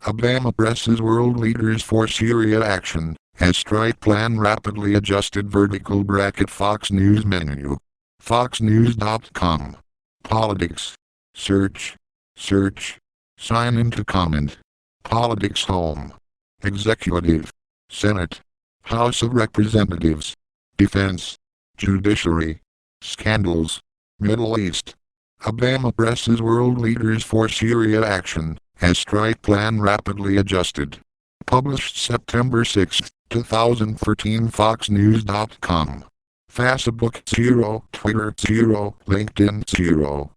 Obama presses world leaders for Syria action, as strike plan rapidly adjusted vertical bracket Fox News menu. FoxNews.com. Politics. Search. Sign into comment. Politics home. Executive. Senate. House of Representatives. Defense. Judiciary. Scandals. Middle East. Obama presses world leaders for Syria action, as strike plan rapidly adjusted. Published September 6, 2013. FoxNews.com. Facebook 0, Twitter 0, LinkedIn 0.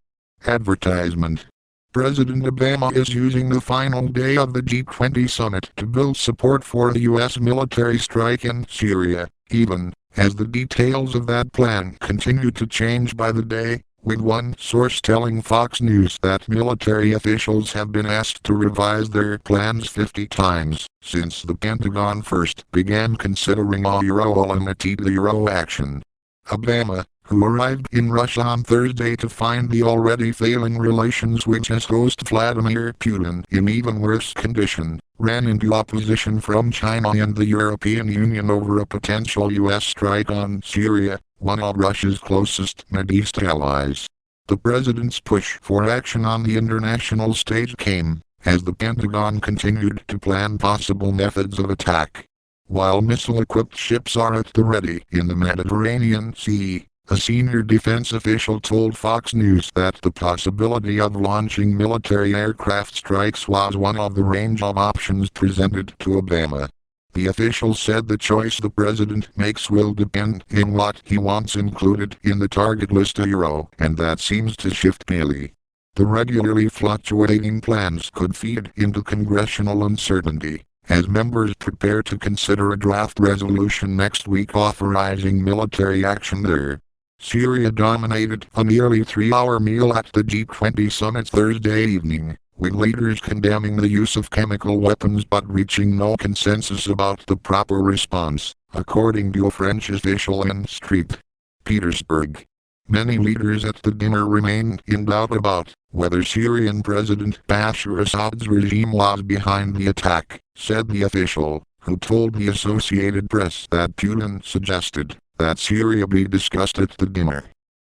Advertisement. President Obama is using the final day of the G20 summit to build support for the U.S. military strike in Syria, even as the details of that plan continue to change by the day, with one source telling Fox News that military officials have been asked to revise their plans 50 times since the Pentagon first began considering a Euro action. Obama, who arrived in Russia on Thursday to find the already failing relations with his host Vladimir Putin in even worse condition, ran into opposition from China and the European Union over a potential U.S. strike on Syria, one of Russia's closest Mideast allies. The president's push for action on the international stage came as the Pentagon continued to plan possible methods of attack. While missile-equipped ships are at the ready in the Mediterranean Sea, a senior defense official told Fox News that the possibility of launching military aircraft strikes was one of the range of options presented to Obama. The official said the choice the president makes will depend on what he wants included in the target list and that seems to shift daily. The regularly fluctuating plans could feed into congressional uncertainty, as members prepare to consider a draft resolution next week authorizing military action there. Syria dominated a nearly 3-hour meal at the G20 summit Thursday evening, with leaders condemning the use of chemical weapons but reaching no consensus about the proper response, according to a French official in St. Petersburg. Many leaders at the dinner remained in doubt about whether Syrian President Bashar Assad's regime was behind the attack, said the official, who told the Associated Press that Putin suggested that Syria be discussed at the dinner.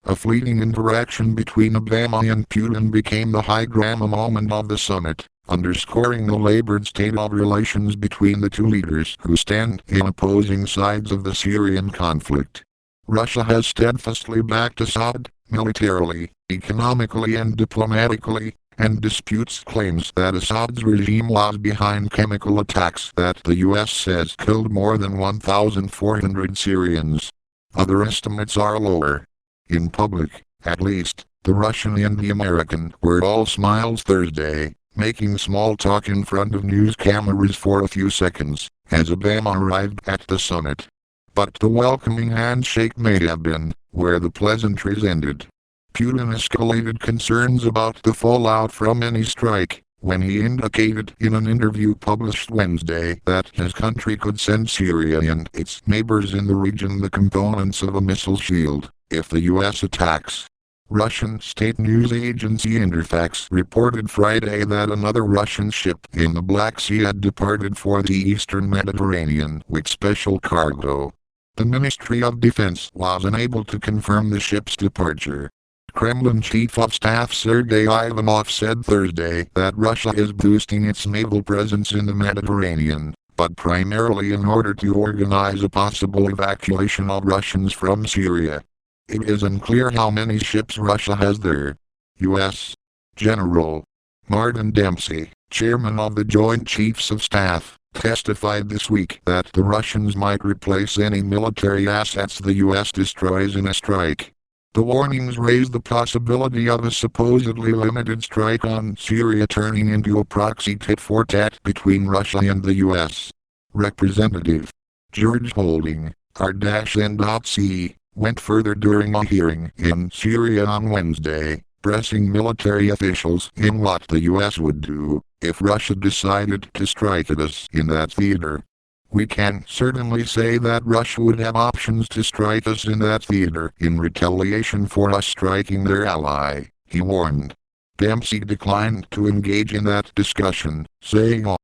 A fleeting interaction between Obama and Putin became the high-drama moment of the summit, underscoring the labored state of relations between the two leaders who stand in opposing sides of the Syrian conflict. Russia has steadfastly backed Assad, militarily, economically and diplomatically, and disputes claims that Assad's regime was behind chemical attacks that the U.S. says killed more than 1,400 Syrians. Other estimates are lower. In public, at least, the Russian and the American were all smiles Thursday, making small talk in front of news cameras for a few seconds, as Obama arrived at the summit. But the welcoming handshake may have been where the pleasantries ended. Putin escalated concerns about the fallout from any strike, when he indicated in an interview published Wednesday that his country could send Syria and its neighbors in the region the components of a missile shield, if the U.S. attacks. Russian state news agency Interfax reported Friday that another Russian ship in the Black Sea had departed for the eastern Mediterranean with special cargo. The Ministry of Defense was unable to confirm the ship's departure. Kremlin Chief of Staff Sergei Ivanov said Thursday that Russia is boosting its naval presence in the Mediterranean, but primarily in order to organize a possible evacuation of Russians from Syria. It is unclear how many ships Russia has there. U.S. General Martin Dempsey, chairman of the Joint Chiefs of Staff, testified this week that the Russians might replace any military assets the U.S. destroys in a strike. The warnings raised the possibility of a supposedly limited strike on Syria turning into a proxy tit-for-tat between Russia and the U.S. Representative George Holding, R-N.C., went further during a hearing in Syria on Wednesday, pressing military officials in what the U.S. would do if Russia decided to strike at us in that theater. We can certainly say that Russia would have options to strike us in that theater in retaliation for us striking their ally, he warned. Dempsey declined to engage in that discussion, saying